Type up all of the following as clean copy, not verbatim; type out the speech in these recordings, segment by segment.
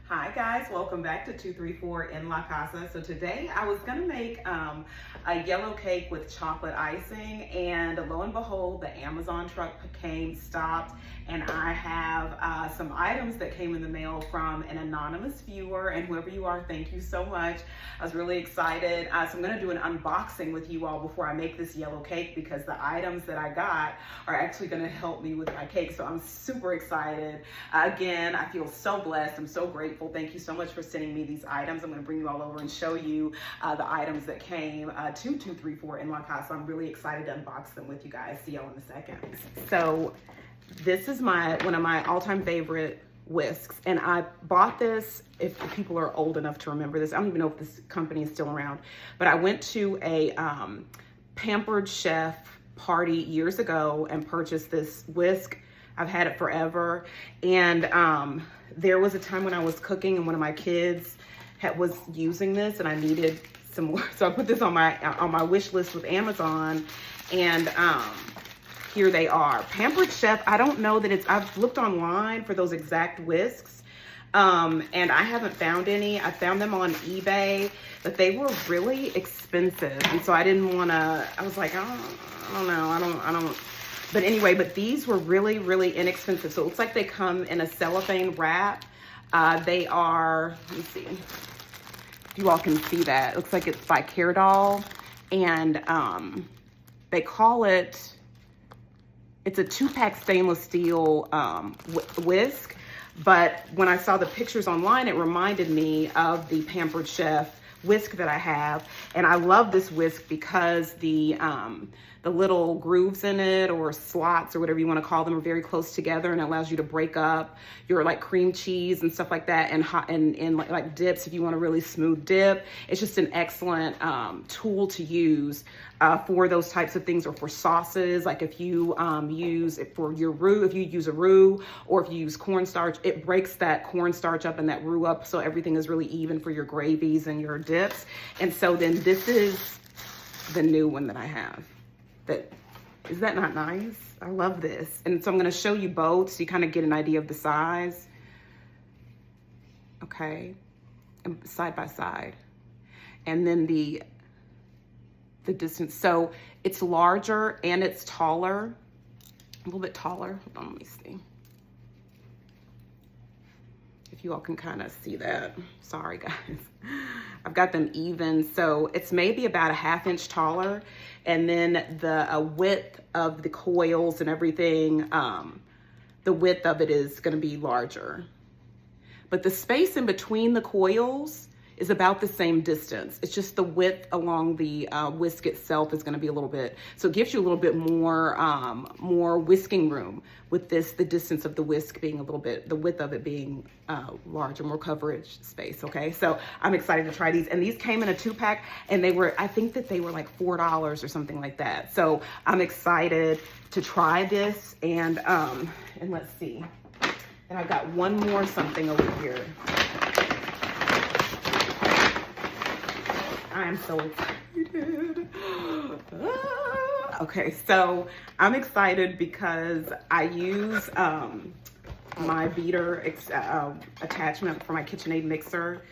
Hi guys, welcome back to 234 in La Casa. So today I was gonna make a yellow cake with chocolate icing, and lo and behold, the Amazon truck came, stopped, and I have some items that came in the mail from an anonymous viewer, and whoever you are, thank you so much. I was really excited. So I'm gonna do an unboxing with you all before I make this yellow cake, because the items that I got are actually gonna help me with my cake. So I'm super excited. Again, I feel so blessed. I'm so grateful. Thank you so much for sending me these items. I'm gonna bring you all over and show you the items that came to 234 in La Casa. I'm really excited to unbox them with you guys. See y'all in a second. So this is one of my all-time favorite whisks, and I bought this, if people are old enough to remember this, I don't even know if this company is still around, but I went to a Pampered Chef party years ago and purchased this whisk. I've had it forever, and there was a time when I was cooking and one of my kids was using this and I needed some more, so I put this on my wish list with Amazon, and here they are. Pampered Chef, I don't know that I've looked online for those exact whisks, and I haven't found any. I found them on eBay, but they were really expensive, and so I didn't want to, I was like, I don't know. But anyway, but these were really, really inexpensive. So it looks like they come in a cellophane wrap. They are, let me see if you all can see that. It looks like it's by Doll, and they call it, it's a 2-pack stainless steel whisk. But when I saw the pictures online, it reminded me of the Pampered Chef whisk that I have. And I love this whisk because the little grooves in it, or slots, or whatever you want to call them, are very close together, and it allows you to break up your like cream cheese and stuff like that, and like dips if you want a really smooth dip. It's just an excellent tool to use for those types of things, or for sauces. Like if you use it for your roux, if you use a roux, or if you use cornstarch, it breaks that cornstarch up and that roux up, so everything is really even for your gravies and your dips. And so then this is the new one that I have. Is that not nice? I love this. And so I'm going to show you both so you kind of get an idea of the size. Okay, and side by side, and then the distance. So it's larger and it's taller, a little bit taller. Hold on, let me see if you all can kind of see that. Sorry guys, I've got them even. So it's maybe about a 1/2 inch taller, and then the width of the coils and everything, the width of it is going to be larger, but the space in between the coils is about the same distance. It's just the width along the whisk itself is going to be a little bit, so it gives you a little bit more whisking room with this, the distance of the whisk being a little bit, the width of it being larger, more coverage space. Okay, so I'm excited to try these, and these came in a 2-pack, and they were, I think that they were like $4 or something like that. So I'm excited to try this, and let's see, and I've got one more something over here. I am so excited. Okay, so I'm excited because I use my beater attachment for my KitchenAid mixer,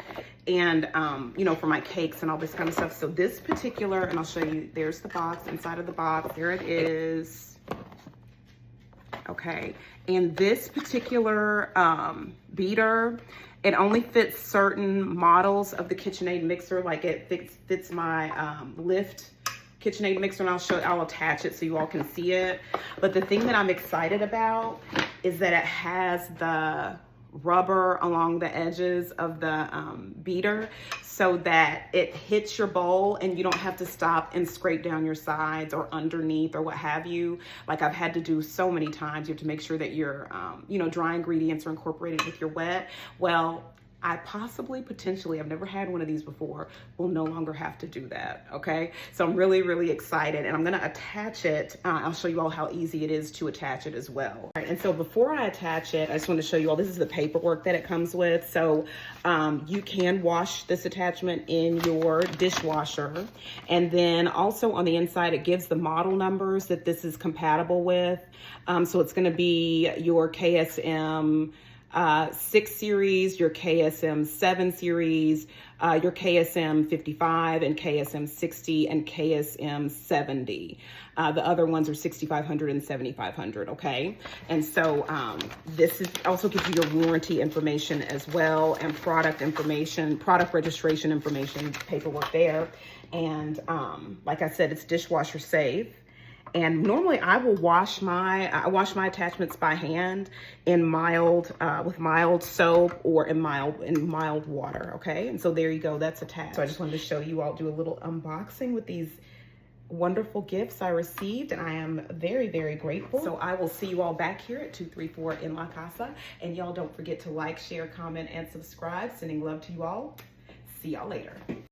and you know, for my cakes and all this kind of stuff. So this particular, and I'll show you, there's the box, inside of the box, there it is. Okay, and this particular beater, it only fits certain models of the KitchenAid mixer. Like it fits my Lift KitchenAid mixer, and I'll attach it so you all can see it. But the thing that I'm excited about is that it has the rubber along the edges of the beater, so that it hits your bowl and you don't have to stop and scrape down your sides or underneath or what have you, like I've had to do so many times. You have to make sure that your you know, dry ingredients are incorporated with your wet. Well, I potentially, I've never had one of these before, will no longer have to do that, okay? So I'm really, really excited, and I'm gonna attach it. I'll show you all how easy it is to attach it as well. All right, and so before I attach it, I just want to show you all, this is the paperwork that it comes with. So you can wash this attachment in your dishwasher, and then also on the inside, it gives the model numbers that this is compatible with. So it's gonna be your KSM 6 series, your KSM 7 series, your KSM 55 and KSM 60 and KSM 70. The other ones are 6500 and 7500, okay? And so this is also gives you your warranty information as well, and product information, product registration information, paperwork there. And like I said, it's dishwasher safe. And normally I will wash my attachments by hand in with mild soap or in mild water, okay? And so there you go, that's attached. So I just wanted to show you all, do a little unboxing with these wonderful gifts I received, and I am very, very grateful. So I will see you all back here at 234 in La Casa. And y'all don't forget to like, share, comment, and subscribe. Sending love to you all. See y'all later.